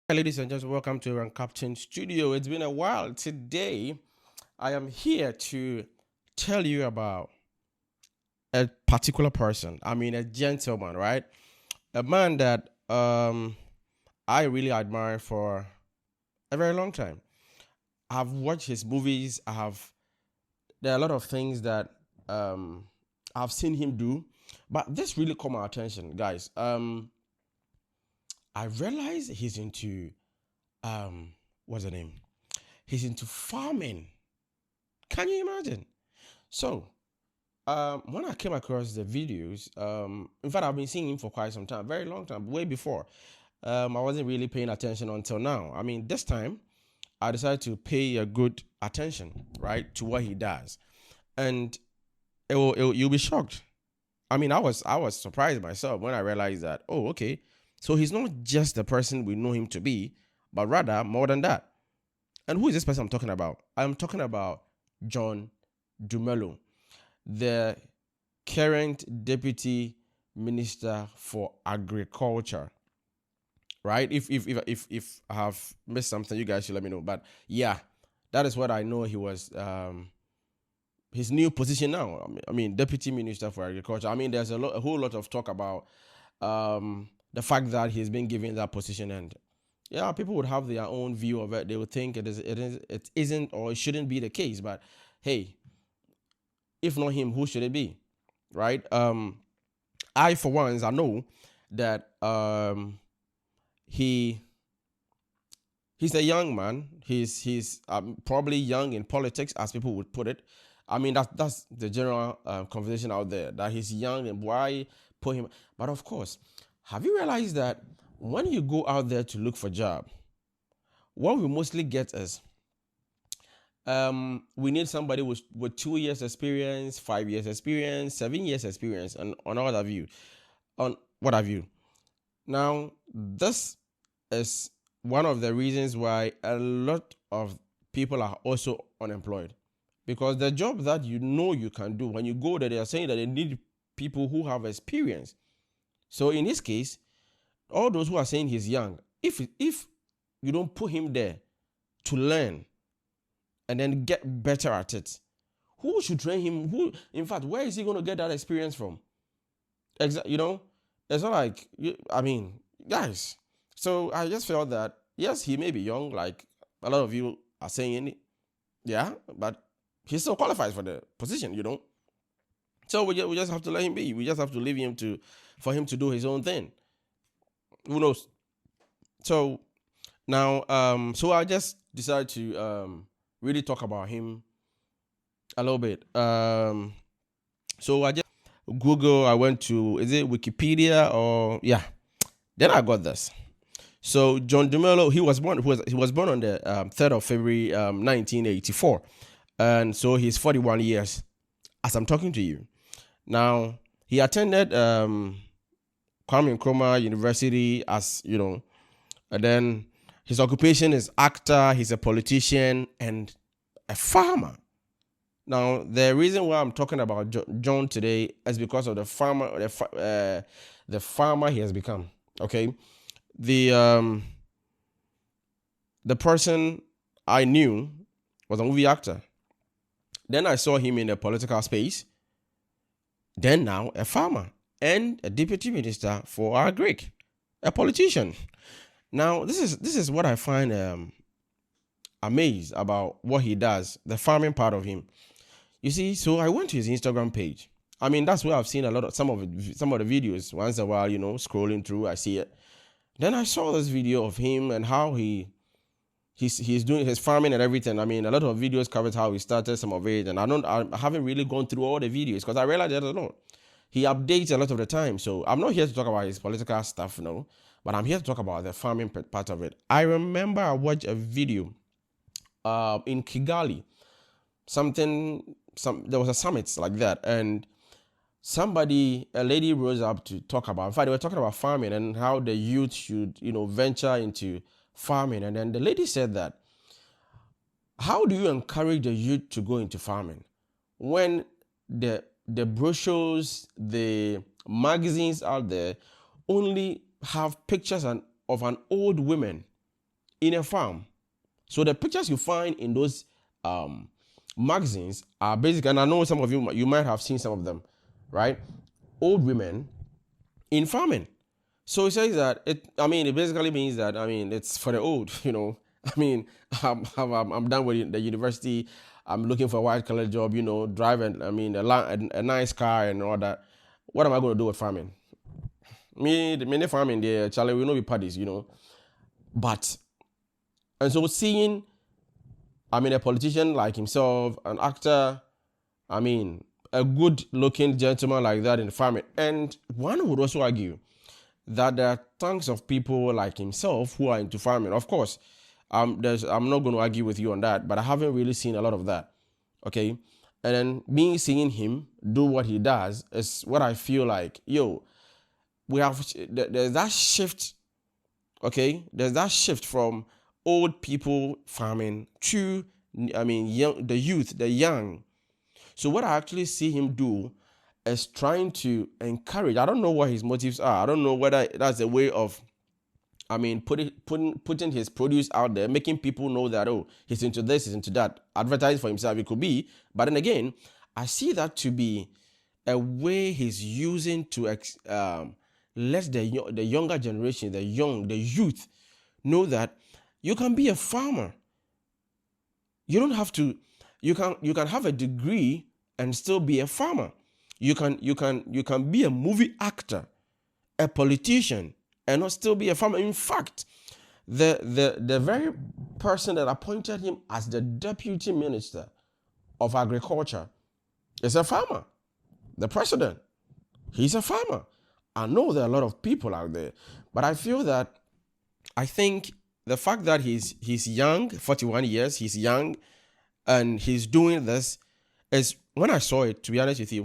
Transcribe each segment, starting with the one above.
Hi, ladies and gentlemen, welcome to Run Captain Studio. It's been a while. Today, I am here to tell you about a particular person. I mean, a gentleman, right? A man that I really admire for a very long time. I've watched his movies. There are a lot of things that um, I've seen him do, but this really caught my attention, guys. I realized he's into what's the name? He's into farming. Can you imagine? So, when I came across the videos, in fact, I've been seeing him for quite some time, very long time, way before. I wasn't really paying attention until now. I mean, this time I decided to pay a good attention, right, to what he does, and you'll be shocked. I mean, I was surprised myself when I realized that. Oh, okay, so he's not just the person we know him to be, but rather more than that. And who is this person I'm talking about? I'm talking about John Dumelo, the current Deputy Minister for Agriculture. Right? If I have missed something, you guys should let me know. But yeah, that is what I know. He was his new position now. I mean, Deputy Minister for Agriculture. I mean, there's a whole lot of talk about the fact that he's been given that position, and yeah, people would have their own view of it. They would think it isn't, or it shouldn't be the case. But hey, if not him, who should it be? Right? I for once I know that he he's a young man. He's probably young in politics, as people would put it. I mean, that's the general conversation out there, that he's young and why put him. But of course, have you realized that when you go out there to look for a job, what we mostly get is we need somebody with 2 years experience, 5 years experience, 7 years experience, and on what have you, on what have you. Now, this is one of the reasons why a lot of people are also unemployed, because the job that you know you can do, when you go there, they are saying that they need people who have experience. So in this case, all those who are saying he's young, if you don't put him there to learn and then get better at it, who should train him? Who, in fact, where is he going to get that experience from? You know, it's not like, I mean, guys. So I just felt that, yes, he may be young, like a lot of you are saying, yeah, but he still qualifies for the position. So we just have to let him be. We just have to leave him for him to do his own thing. Who knows? So now, so I just decided to really talk about him a little bit. So I just Google. I went to, is it Wikipedia or yeah? Then I got this. So John Dumelo, he was born on the 3rd of February 1984, and so he's 41 years as I'm talking to you now. He attended Kwame Nkrumah University, as you know, and then his occupation is actor. He's a politician and a farmer. Now, the reason why I'm talking about John today is because of the farmer he has become. Okay, the the person I knew was a movie actor. Then I saw him in the political space. Then now a farmer and a deputy minister for our Greek, a politician. Now this is what I find amazed about what he does, the farming part of him. You see, so I went to his Instagram page. I mean, that's where I've seen a lot of some of the videos. Once in a while, scrolling through, I see it. Then I saw this video of him and how he's doing his farming and everything. I mean, a lot of videos covered how he started, some of it, and I haven't really gone through all the videos because I realized that I don't know. He updates a lot of the time, so I'm not here to talk about his political stuff, no, but I'm here to talk about the farming part of it. I remember I watched a video in Kigali, there was a summit like that, and a lady rose up to talk about. In fact, they were talking about farming and how the youth should, venture into farming. And then the lady said that, how do you encourage the youth to go into farming when the brochures, the magazines out there only have pictures of an old woman in a farm. So the pictures you find in those magazines are basically, and I know some of you might have seen some of them, right? Old women in farming. So it says that it basically means that it's for the old, you know. I'm done with the university. I'm looking for a white collar job, you know, driving. A nice car and all that. What am I going to do with farming? The farming there, Charlie, will not be parties, you know. But and so seeing, a politician like himself, an actor, a good looking gentleman like that in farming, and one would also argue that there are tons of people like himself who are into farming. Of course, I'm not going to argue with you on that, but I haven't really seen a lot of that. Okay, and then me seeing him do what he does is what I feel like. There's that shift. Okay, there's that shift from old people farming to the youth, the young. So what I actually see him do is trying to encourage. I don't know what his motives are. I don't know whether that's a way of, putting his produce out there, making people know that, oh, he's into this, he's into that, advertise for himself. It could be, but then again, I see that to be a way he's using to let the younger generation, the youth, know that you can be a farmer. You don't have to. You can have a degree and still be a farmer. You can be a movie actor, a politician, and not still be a farmer. In fact, the very person that appointed him as the deputy minister of agriculture is a farmer. The president, he's a farmer. I know there are a lot of people out there, but I think the fact that he's young, 41 years, he's young, and he's doing this is, when I saw it, to be honest with you,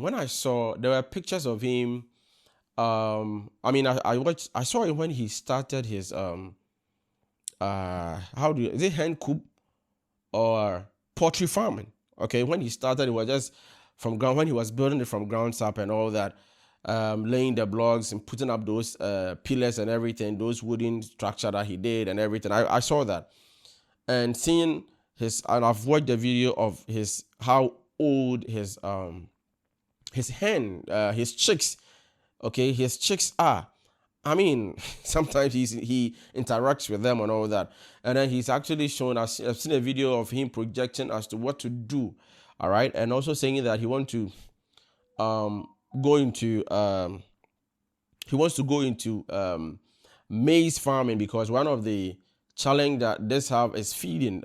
there were pictures of him. I saw it when he started his is it hen coop or poultry farming? Okay, when he started, it was just from ground, when he was building it from ground up and all that, laying the blocks and putting up those pillars and everything, those wooden structure that he did and everything. I saw that, and seeing and I've watched the video of how old his chicks, okay, his chicks are. Sometimes he interacts with them and all that, and then he's actually shown us. I've seen a video of him projecting as to what to do, all right, and also saying that he wants to go into maize farming, because one of the challenge that this have is feeding.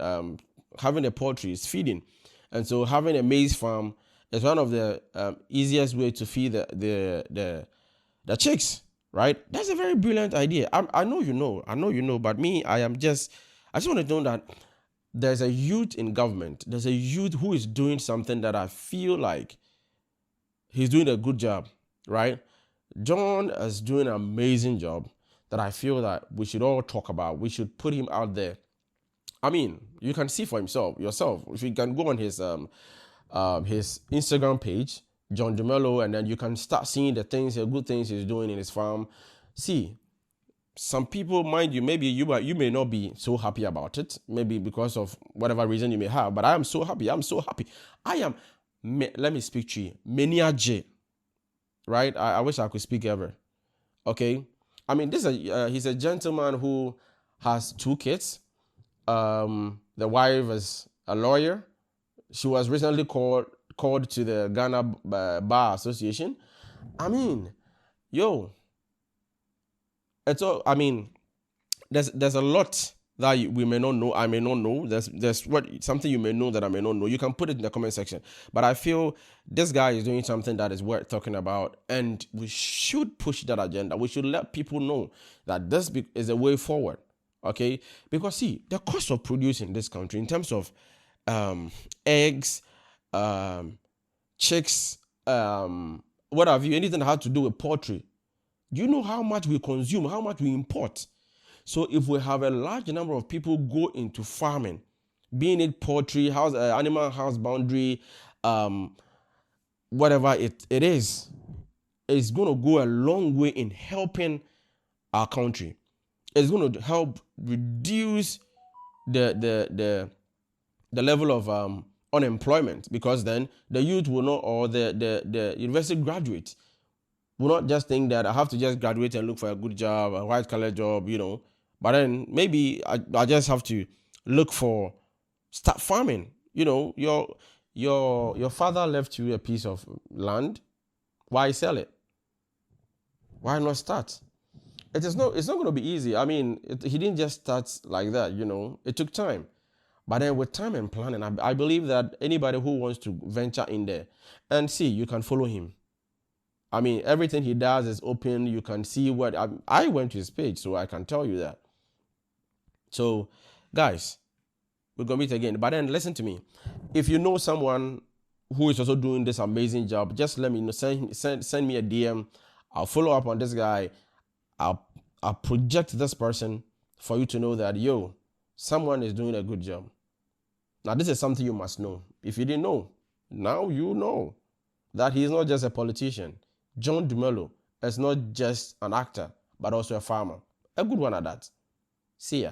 Having a poultry is feeding, and so having a maize farm is one of the easiest way to feed the chicks. Right? That's a very brilliant idea. I know you know, but me, I just want to know that there's a youth in government. There's a youth who is doing something that I feel like he's doing a good job, right? John is doing an amazing job that I feel that we should all talk about. We should put him out there. You can see for yourself. If you can go on his Instagram page, John Dumelo, and then you can start seeing the good things he's doing in his farm. See, some people, mind you, maybe you may not be so happy about it, maybe because of whatever reason you may have, but I am so happy. Let me speak to you. Mania J, right? I wish I could speak ever. Okay? He's a gentleman who has 2 kids. The wife is a lawyer. She was recently called to the Ghana Bar Association. It's all. There's a lot that we may not know. I may not know. There's something you may know that I may not know. You can put it in the comment section. But I feel this guy is doing something that is worth talking about, and we should push that agenda. We should let people know that this is a way forward. Okay, because see, the cost of producing this country in terms of eggs, chicks, what have you, anything that has to do with poultry. Do you know how much we consume, how much we import? So if we have a large number of people go into farming, being it poultry, animal house boundary, whatever it is, it's going to go a long way in helping our country. It's going to help reduce the level of unemployment, because then the youth will not, or the university graduate will not just think that I have to just graduate and look for a good job, a white collar job, but then maybe I just have to start farming. Your father left you a piece of land. Why sell it? Why not start? It's not going to be easy. I mean, he didn't just start like that. It took time. But then with time and planning, I believe that anybody who wants to venture in there, and see, you can follow him. I mean, everything he does is open. You can see what I went to his page, so I can tell you that. So, guys, we're gonna meet again. But then listen to me. If you know someone who is also doing this amazing job, just let me know. Send me a DM. I'll follow up on this guy. I'll project this person for you to know that someone is doing a good job. Now, this is something you must know. If you didn't know, now you know that he's not just a politician. John Dumelo is not just an actor, but also a farmer. A good one at that. See ya.